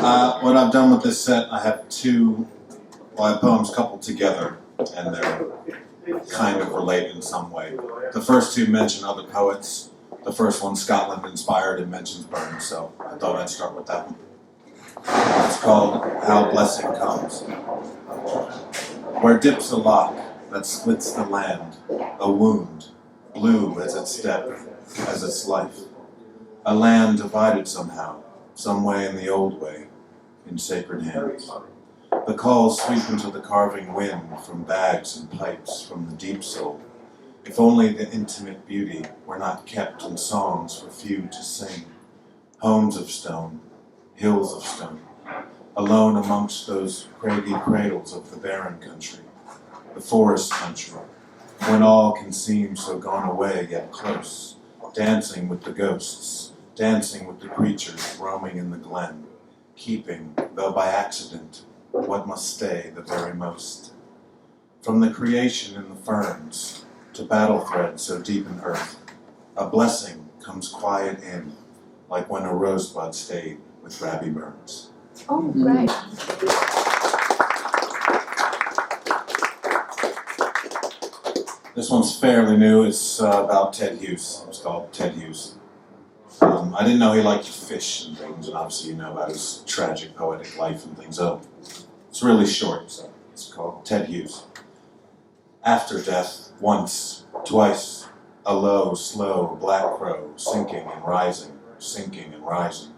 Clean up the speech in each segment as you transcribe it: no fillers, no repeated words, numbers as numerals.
What I've done with this set, I have I have poems coupled together, and they're kind of related in some way. The first two mention other poets. The first one's Scotland inspired and mentions Burns, so I thought I'd start with that one. It's called How Blessing Comes. Where dips a lock that splits the land, a wound, blue as its depth, as its life. A land divided somehow, some way in the old way, in sacred hands. The calls sweep into the carving wind from bags and pipes from the deep soul. If only the intimate beauty were not kept in songs for few to sing. Homes of stone, hills of stone, alone amongst those craggy cradles of the barren country, the forest country, when all can seem so gone away yet close, dancing with the ghosts, dancing with the creatures roaming in the glen, keeping, though by accident, what must stay the very most. From the creation in the ferns, to battle threads so deep in earth, a blessing comes quiet in, like when a rosebud stayed with Rabbie Burns. Oh, right. This one's fairly new. It's about Ted Hughes. It's called Ted Hughes. I didn't know he liked to fish and things, and obviously you know about his tragic poetic life and things. So it's really short, so it's called Ted Hughes. After death, once, twice, a low, slow black crow, sinking and rising, sinking and rising.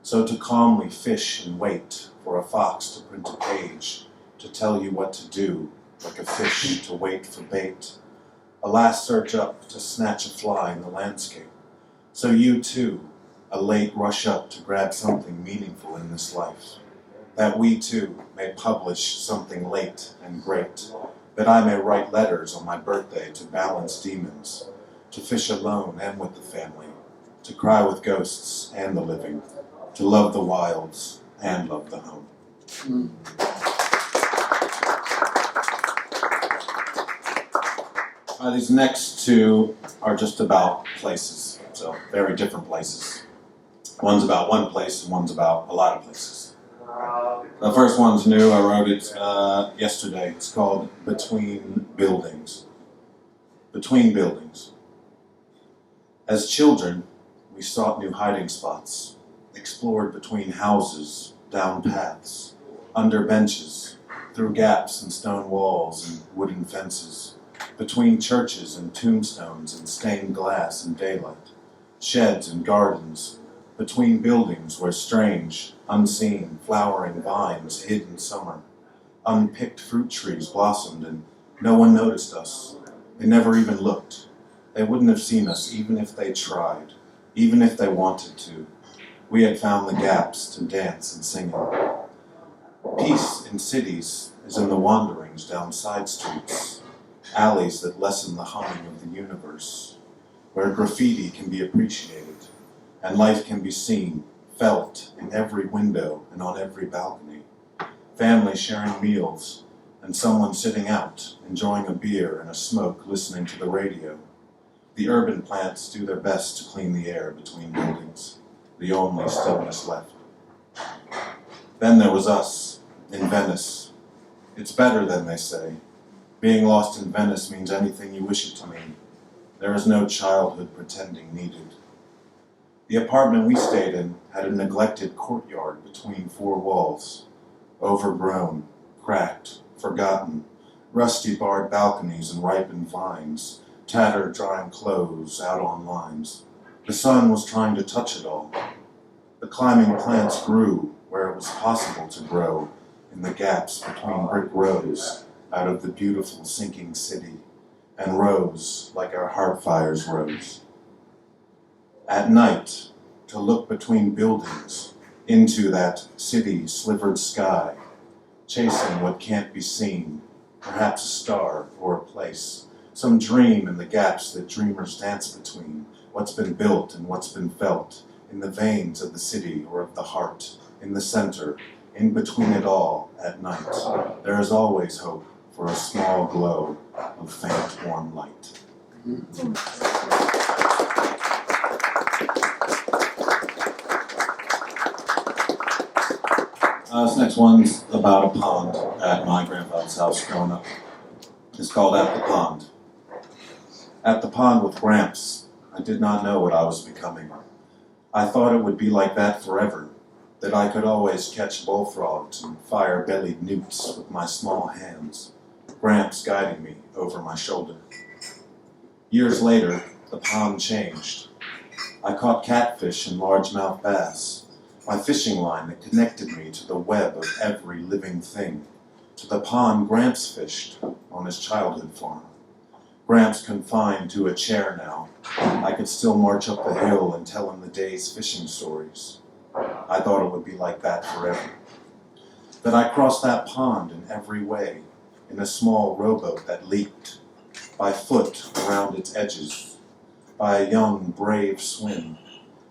So to calmly fish and wait for a fox to print a page, to tell you what to do, like a fish to wait for bait. A last search up to snatch a fly in the landscape. So you too, a late rush up to grab something meaningful in this life. That we too may publish something late and great. That I may write letters on my birthday to balance demons. To fish alone and with the family. To cry with ghosts and the living. To love the wilds and love the home. These next two are just about places, so very different places. One's about one place and one's about a lot of places. The first one's new, I wrote it yesterday. It's called Between Buildings. Between Buildings. As children, we sought new hiding spots, explored between houses, down paths, under benches, through gaps in stone walls and wooden fences, between churches and tombstones and stained glass and daylight, sheds and gardens, between buildings where strange, unseen, flowering vines hid in summer, unpicked fruit trees blossomed and no one noticed us. They never even looked. They wouldn't have seen us even if they tried, even if they wanted to. We had found the gaps to dance and sing in. Peace in cities is in the wanderings down side streets, alleys that lessen the humming of the universe, where graffiti can be appreciated, and life can be seen, felt in every window and on every balcony. Families sharing meals, and someone sitting out, enjoying a beer and a smoke, listening to the radio. The urban plants do their best to clean the air between buildings, the only stillness left. Then there was us, in Venice. It's better than they say. Being lost in Venice means anything you wish it to mean. There is no childhood pretending needed. The apartment we stayed in had a neglected courtyard between four walls, overgrown, cracked, forgotten, rusty barred balconies and ripened vines, tattered drying clothes out on lines. The sun was trying to touch it all. The climbing plants grew where it was possible to grow, in the gaps between brick rows, out of the beautiful sinking city, and rose like our heart fires rose. At night, to look between buildings, into that city-slivered sky, chasing what can't be seen, perhaps a star or a place, some dream in the gaps that dreamers dance between, what's been built and what's been felt, in the veins of the city or of the heart, in the center, in between it all, at night. There is always hope for a small glow of faint warm light. This next one's about a pond at my grandfather's house growing up. It's called At the Pond. At the pond with Gramps, I did not know what I was becoming. I thought it would be like that forever, that I could always catch bullfrogs and fire-bellied newts with my small hands, Gramps guiding me over my shoulder. Years later, the pond changed. I caught catfish and largemouth bass, my fishing line that connected me to the web of every living thing, to the pond Gramps fished on his childhood farm. Gramps confined to a chair now, I could still march up the hill and tell him the day's fishing stories. I thought it would be like that forever. That I crossed that pond in every way, in a small rowboat that leaked, by foot around its edges, by a young, brave swim.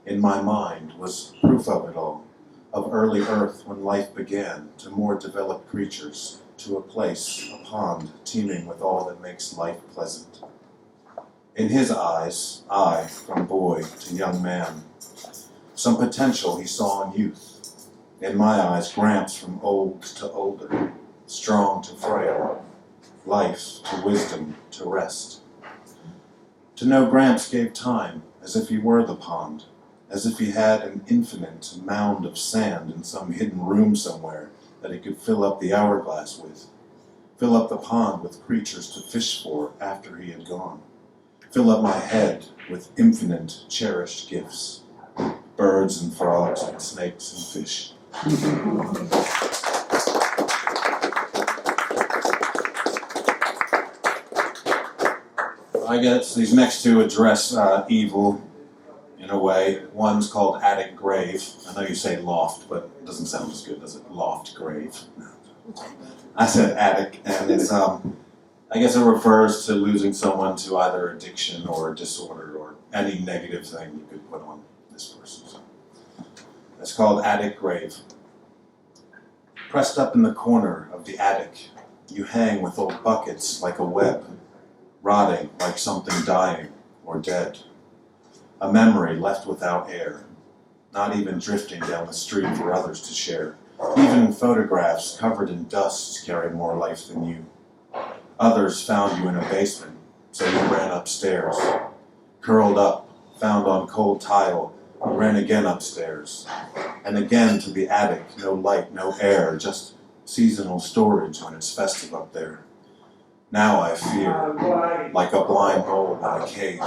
In my mind was proof of it all, of early Earth when life began, to more developed creatures, to a place, a pond, teeming with all that makes life pleasant. In his eyes, I, from boy to young man, some potential he saw in youth. In my eyes, Gramps from old to older, strong to frail, life to wisdom to rest. To know Gramps gave time, as if he were the pond, as if he had an infinite mound of sand in some hidden room somewhere that he could fill up the hourglass with, fill up the pond with creatures to fish for after he had gone, fill up my head with infinite cherished gifts, birds and frogs and snakes and fish. I guess these next two address evil in a way. One's called Attic Grave. I know you say loft, but it doesn't sound as good, does it? Loft grave. No. I said attic, and it's I guess it refers to losing someone to either addiction or a disorder or any negative thing you could put on this person. So it's called Attic Grave. Pressed up in the corner of the attic, you hang with old buckets like a web, rotting like something dying or dead. A memory left without air, not even drifting down the street for others to share. Even photographs covered in dust carry more life than you. Others found you in a basement, so you ran upstairs. Curled up, found on cold tile, you ran again upstairs. And again to the attic, no light, no air, just seasonal storage when it's festive up there. Now I fear, like a blind mole in a cave.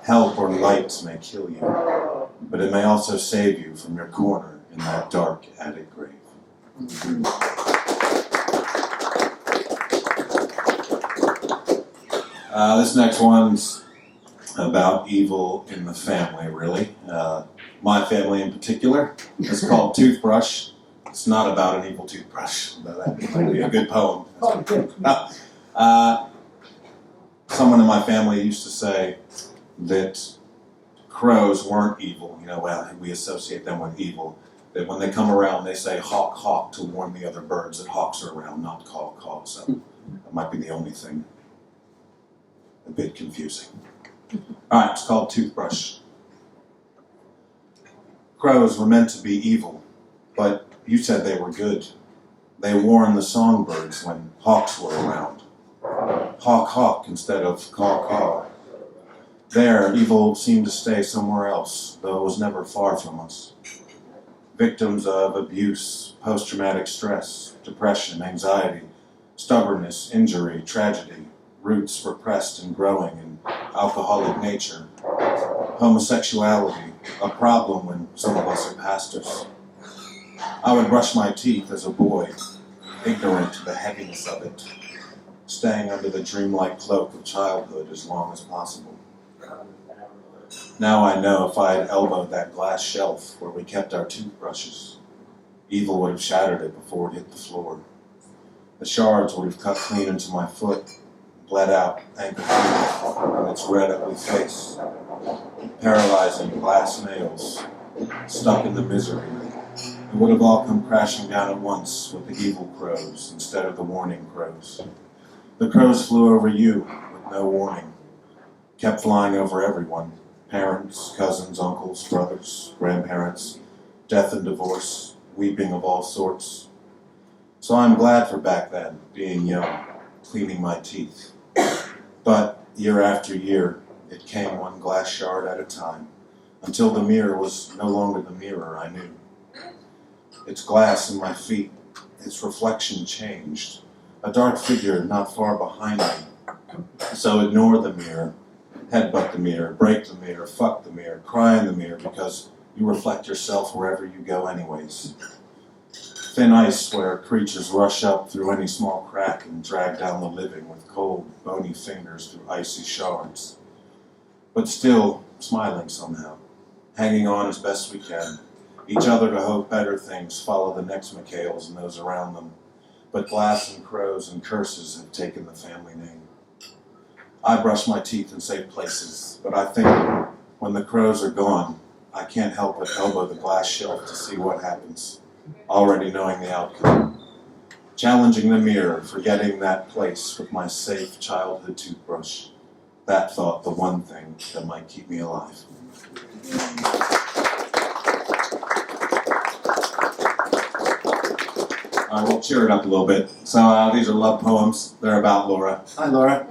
Help or light may kill you, but it may also save you from your corner in that dark attic grave. This next one's about evil in the family, really. My family in particular. It's called Toothbrush. It's not about an evil toothbrush, though that might be a good poem. Someone in my family used to say that crows weren't evil. You know, well, we associate them with evil. That when they come around, they say hawk, hawk to warn the other birds that hawks are around, not caw, caw. So that might be the only thing a bit confusing. All right, it's called Toothbrush. Crows were meant to be evil, but you said they were good. They warned the songbirds when hawks were around. Hawk, hawk instead of caw, caw. There, evil seemed to stay somewhere else, though it was never far from us. Victims of abuse, post-traumatic stress, depression, anxiety, stubbornness, injury, tragedy, roots repressed and growing in alcoholic nature, homosexuality, a problem when some of us are pastors. I would brush my teeth as a boy, ignorant to the heaviness of it, staying under the dreamlike cloak of childhood as long as possible. Now I know if I had elbowed that glass shelf where we kept our toothbrushes, evil would have shattered it before it hit the floor. The shards would have cut clean into my foot, bled out ankle deep in its red, ugly face, paralyzing glass nails, stuck in the misery. It would have all come crashing down at once with the evil crows instead of the warning crows. The crows flew over you with no warning, kept flying over everyone. Parents, cousins, uncles, brothers, grandparents, death and divorce, weeping of all sorts. So I'm glad for back then, being young, cleaning my teeth. But year after year, it came one glass shard at a time, until the mirror was no longer the mirror I knew. Its glass in my feet, its reflection changed, a dark figure not far behind me. So ignore the mirror, headbutt the mirror, break the mirror, fuck the mirror, cry in the mirror, because you reflect yourself wherever you go anyways. Thin ice where creatures rush up through any small crack and drag down the living with cold, bony fingers through icy shards. But still smiling somehow, hanging on as best we can, each other to hope better things follow the next McHales and those around them. But glass and crows and curses have taken the family name. I brush my teeth and say places, but I think when the crows are gone, I can't help but elbow the glass shelf to see what happens, already knowing the outcome. Challenging the mirror, forgetting that place with my safe childhood toothbrush. That thought, the one thing that might keep me alive. All right, we'll cheer it up a little bit. So these are love poems. They're about Laura. Hi, Laura.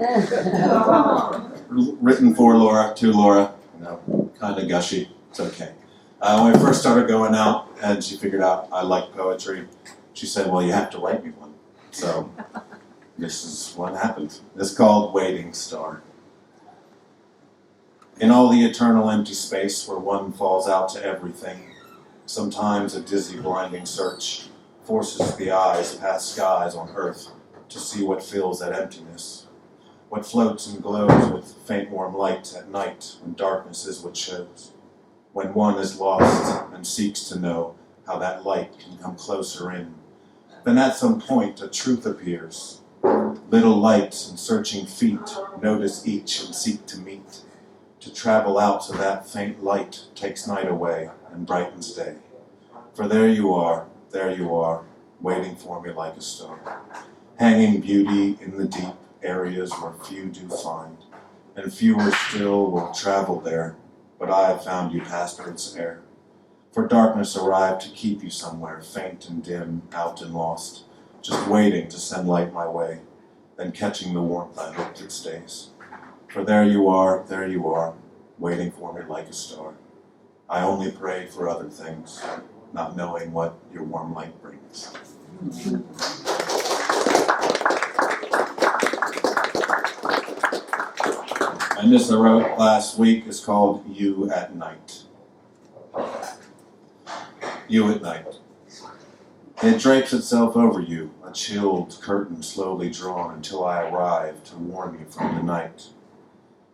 Written for Laura, to Laura. You know, kind of gushy. It's okay. When we first started going out and she figured out I like poetry, she said, well, you have to write me one. So this is what happened. It's called Waiting Star. In all the eternal empty space where one falls out to everything, sometimes a dizzy, blinding search forces the eyes past skies on earth to see what fills that emptiness, what floats and glows with faint warm light at night when darkness is what shows, when one is lost and seeks to know how that light can come closer in. Then at some point a truth appears. Little lights and searching feet notice each and seek to meet. To travel out to that faint light takes night away and brightens day. For there you are, waiting for me like a star, hanging beauty in the deep areas where few do find, and fewer still will travel there, but I have found you past earth's air. For darkness arrived to keep you somewhere, faint and dim, out and lost, just waiting to send light my way, then catching the warmth I hope that stays. For there you are, waiting for me like a star. I only pray for other things, not knowing what your warm light brings. And this I wrote last week is called You at Night. You at night. It drapes itself over you, a chilled curtain slowly drawn until I arrive to warn you from the night.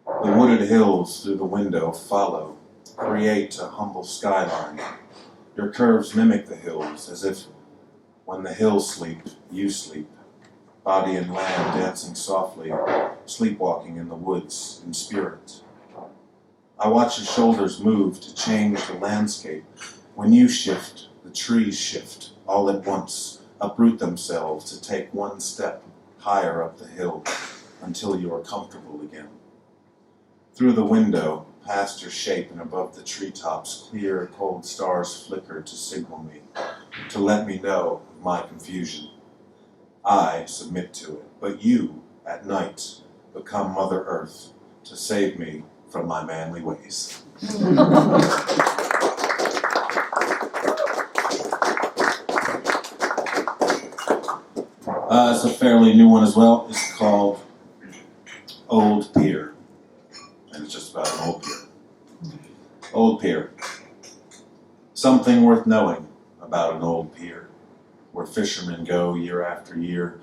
The wooded hills through the window follow, create a humble skyline. Your curves mimic the hills, as if when the hills sleep, you sleep. Body and land dancing softly, sleepwalking in the woods in spirit. I watch your shoulders move to change the landscape. When you shift, the trees shift all at once, uproot themselves to take one step higher up the hill until you are comfortable again. Through the window, past your shape and above the treetops, clear, cold stars flicker to signal me, to let me know of my confusion. I submit to it, but you, at night, become Mother Earth to save me from my manly ways. It's a fairly new one as well. It's called Old Pier. And it's just about an old pier. Old pier. Something worth knowing about an old pier, where fishermen go year after year.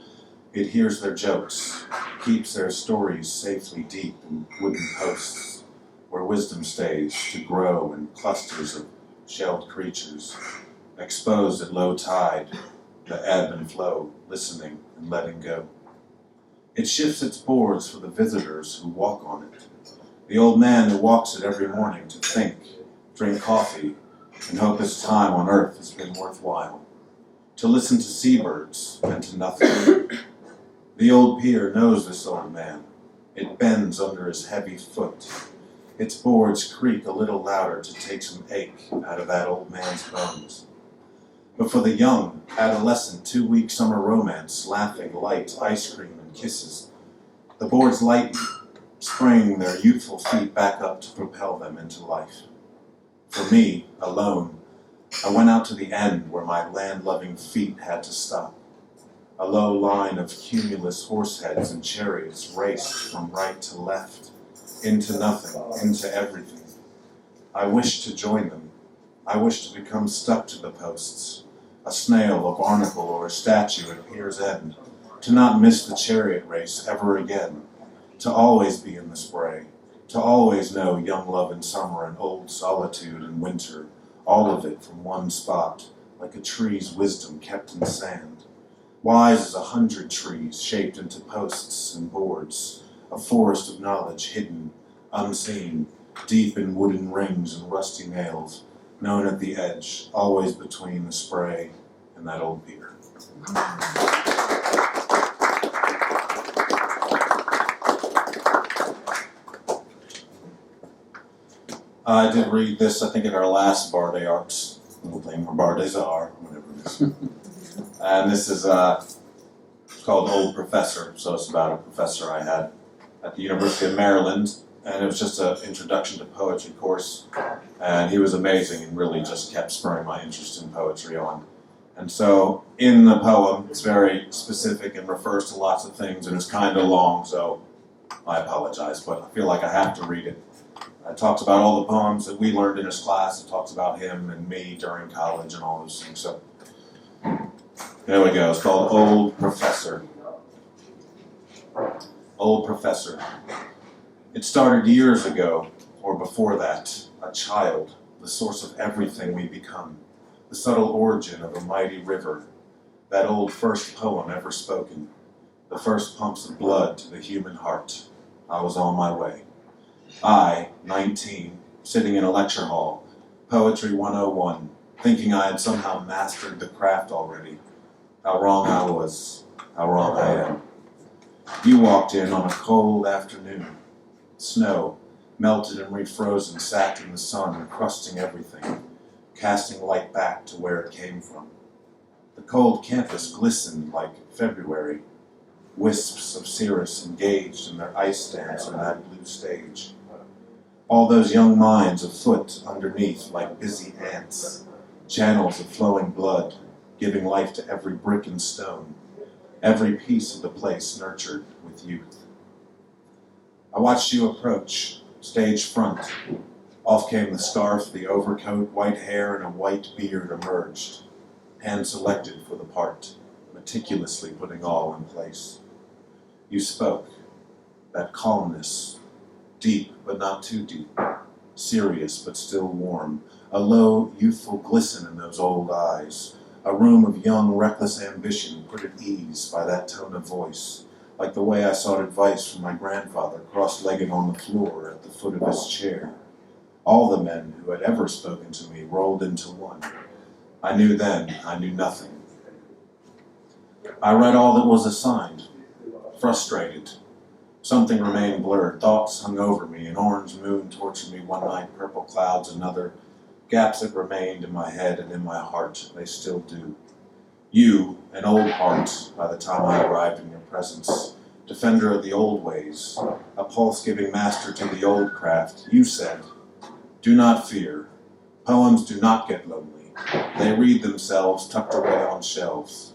It hears their jokes, keeps their stories safely deep in wooden posts, where wisdom stays to grow in clusters of shelled creatures, exposed at low tide, the ebb and flow, listening and letting go. It shifts its boards for the visitors who walk on it. The old man who walks it every morning to think, drink coffee, and hope his time on earth has been worthwhile. To listen to seabirds and to nothing. The old pier knows this old man. It bends under his heavy foot. Its boards creak a little louder to take some ache out of that old man's bones. but for the young, adolescent, 2-week summer romance, laughing, light, ice cream, and kisses. The boards lighten, spring their youthful feet back up to propel them into life. For me, alone, I went out to the end where my land-loving feet had to stop. A low line of cumulus horseheads and chariots raced from right to left, into nothing, into everything. I wished to join them. I wished to become stuck to the posts, a snail, a barnacle, or a statue at Pier's End, to not miss the chariot race ever again, to always be in the spray, to always know young love in summer and old solitude in winter, all of it from one spot, like a tree's wisdom kept in sand. Wise as 100 trees shaped into posts and boards, a forest of knowledge hidden, unseen, deep in wooden rings and rusty nails, known at the edge, always between the spray and that old pier. I did read this, I think, at our last Bar des Arts little thing, or Bar des Arts, whatever it is. And this is called Old Professor, so it's about a professor I had at the University of Maryland, and it was just an introduction to poetry course, and he was amazing and really just kept spurring my interest in poetry on. And so in the poem, it's very specific and refers to lots of things, and it's kind of long, so I apologize, but I feel like I have to read it. It talks about all the poems that we learned in his class. It talks about him and me during college and all those things. So there we go. It's called Old Professor. Old Professor. It started years ago, or before that, a child, the source of everything we become, the subtle origin of a mighty river, that old first poem ever spoken, the first pumps of blood to the human heart. I was on my way. I, 19, sitting in a lecture hall, Poetry 101, thinking I had somehow mastered the craft already. How wrong I was, how wrong I am. You walked in on a cold afternoon. Snow, melted and refrozen, sat in the sun, encrusting everything, casting light back to where it came from. The cold campus glistened like February, wisps of cirrus engaged in their ice dance on that blue stage. All those young minds afoot underneath like busy ants, channels of flowing blood, giving life to every brick and stone, every piece of the place nurtured with youth. I watched you approach, stage front. Off came the scarf, the overcoat, white hair, and a white beard emerged, hand-selected for the part, meticulously putting all in place. You spoke, that calmness, deep but not too deep, serious but still warm, a low, youthful glisten in those old eyes, a room of young, reckless ambition put at ease by that tone of voice, like the way I sought advice from my grandfather cross-legged on the floor at the foot of his chair. All the men who had ever spoken to me rolled into one. I knew then, I knew nothing. I read all that was assigned, frustrated. Something remained blurred, thoughts hung over me, an orange moon tortured me one night, purple clouds another. Gaps that remained in my head and in my heart, they still do. You, an old heart, by the time I arrived in your presence, defender of the old ways, a pulse-giving master to the old craft, you said, do not fear. Poems do not get lonely. They read themselves tucked away on shelves.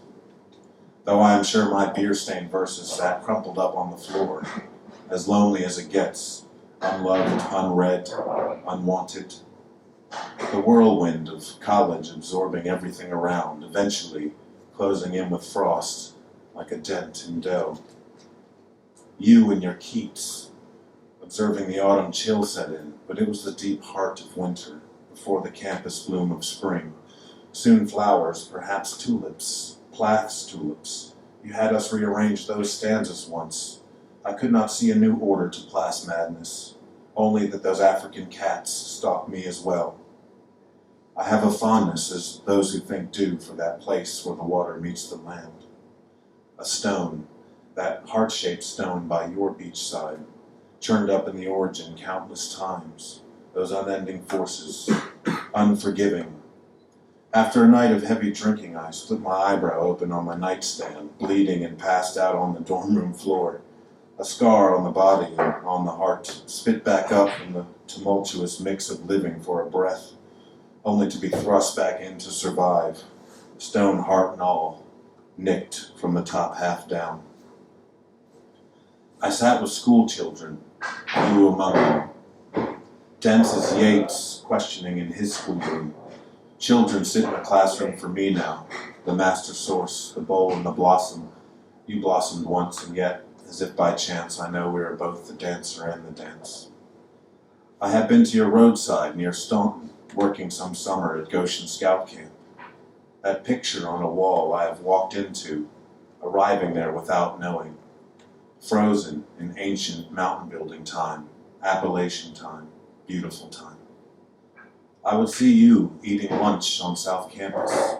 Though I am sure my beer-stained verses sat crumpled up on the floor, as lonely as it gets, unloved, unread, unwanted. The whirlwind of college absorbing everything around, eventually closing in with frost like a dent in dough. You and your Keats, observing the autumn chill set in, but it was the deep heart of winter, before the campus bloom of spring. Soon flowers, perhaps tulips, Plath's tulips. You had us rearrange those stanzas once. I could not see a new order to Plath's madness, only that those African cats stalk me as well. I have a fondness, as those who think do, for that place where the water meets the land. A stone, that heart-shaped stone by your beachside, churned up in the origin countless times, those unending forces, unforgiving. After a night of heavy drinking, I split my eyebrow open on my nightstand, bleeding and passed out on the dorm room floor. A scar on the body and on the heart, spit back up from the tumultuous mix of living for a breath, only to be thrust back in to survive, stone heart and all, nicked from the top half down. I sat with school children, you among them, dense as Yeats questioning in his schoolroom. Children sit in the classroom for me now, the master source, the bowl and the blossom. You blossomed once, and yet, as if by chance, I know we are both the dancer and the dance. I have been to your roadside near Staunton, working some summer at Goshen Scout Camp. That picture on a wall I have walked into, arriving there without knowing, frozen in ancient mountain building time, Appalachian time, beautiful time. I would see you eating lunch on South Campus,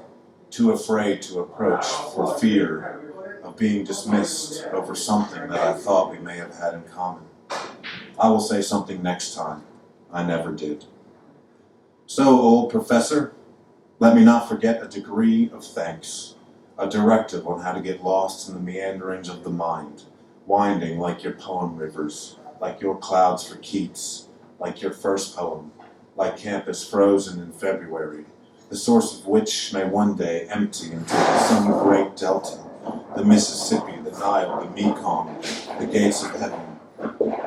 too afraid to approach for fear of being dismissed over something that I thought we may have had in common. I will say something next time. I never did. So, old professor, let me not forget a degree of thanks, a directive on how to get lost in the meanderings of the mind, winding like your poem rivers, like your clouds for Keats, like your first poem, like campus frozen in February, the source of which may one day empty into some great delta, the Mississippi, the Nile, the Mekong, the gates of heaven,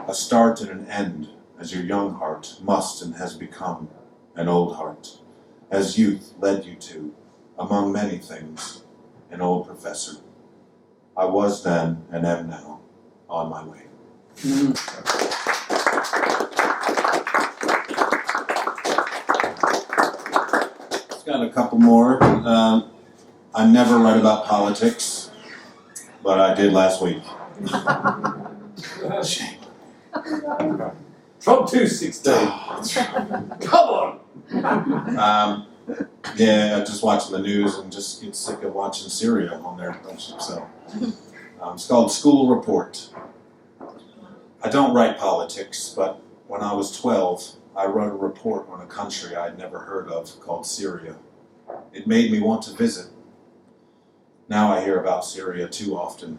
a start and an end, as your young heart must and has become an old heart, as youth led you to, among many things, an old professor. I was then and am now on my way. Got a couple more. I never read about politics, but I did last week. Shame. Trump 216. Come on. Yeah, just watching the news and just get sick of watching Syria on there. So, it's called School Report. I don't write politics, but when I was 12, I wrote a report on a country I'd never heard of called Syria. It made me want to visit. Now I hear about Syria too often.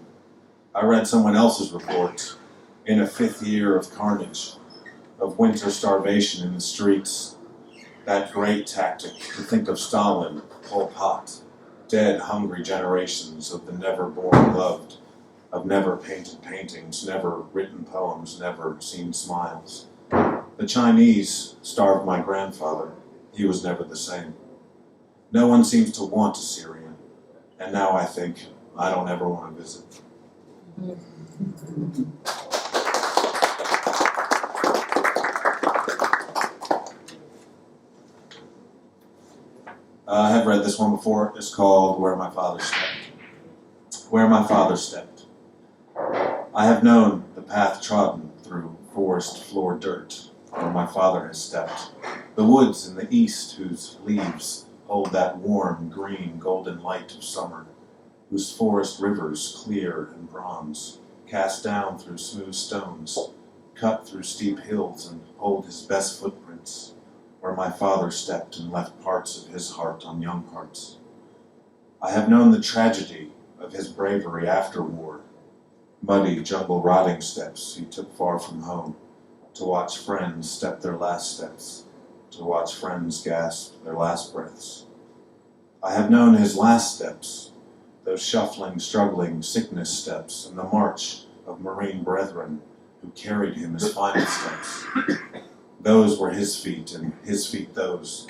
I read someone else's report in a 5th year of carnage, of winter starvation in the streets. That great tactic to think of Stalin, Pol Pot, dead, hungry generations of the never born loved, of never painted paintings, never written poems, never seen smiles. The Chinese starved my grandfather. He was never the same. No one seems to want a Syrian, and now I think I don't ever want to visit. I have read this one before. It's called Where My Father Stepped. Where My Father Stepped. I have known the path trodden through forest-floor dirt where my father has stepped. The woods in the east whose leaves hold that warm, green, golden light of summer, whose forest rivers, clear and bronze, cast down through smooth stones, cut through steep hills and hold his best footprints, where my father stepped and left parts of his heart on young hearts. I have known the tragedy of his bravery after war, muddy jungle rotting steps he took far from home, to watch friends step their last steps, to watch friends gasp their last breaths. I have known his last steps, those shuffling, struggling sickness steps, and the march of Marine brethren who carried him his final steps. Those were his feet, and his feet those,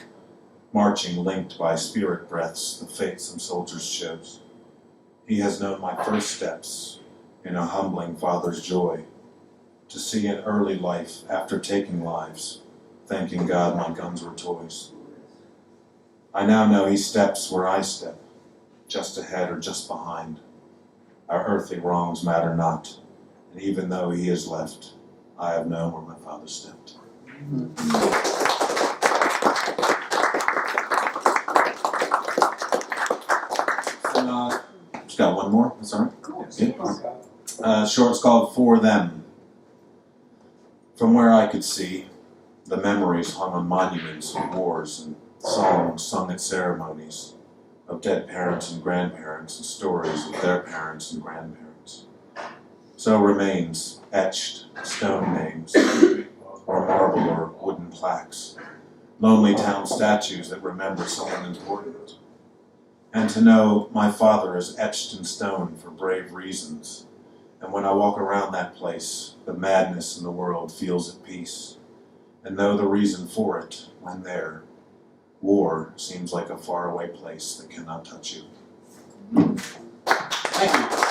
marching linked by spirit breaths, the fate some soldiers chose. He has known my first steps in a humbling father's joy, to see an early life after taking lives, thanking God my guns were toys. I now know he steps where I step, just ahead or just behind. Our earthly wrongs matter not, and even though he is left, I have known where my father stepped. Just got one more, that's all right? Cool. Yeah. Short, it's called For Them. From where I could see, the memories hung on monuments of wars and songs sung at ceremonies of dead parents and grandparents and stories of their parents and grandparents. So remains etched stone names, or marble or wooden plaques, lonely town statues that remember someone important. And to know my father is etched in stone for brave reasons, and when I walk around that place, the madness in the world feels at peace, and know the reason for it, when there, war seems like a faraway place that cannot touch you. Thank you.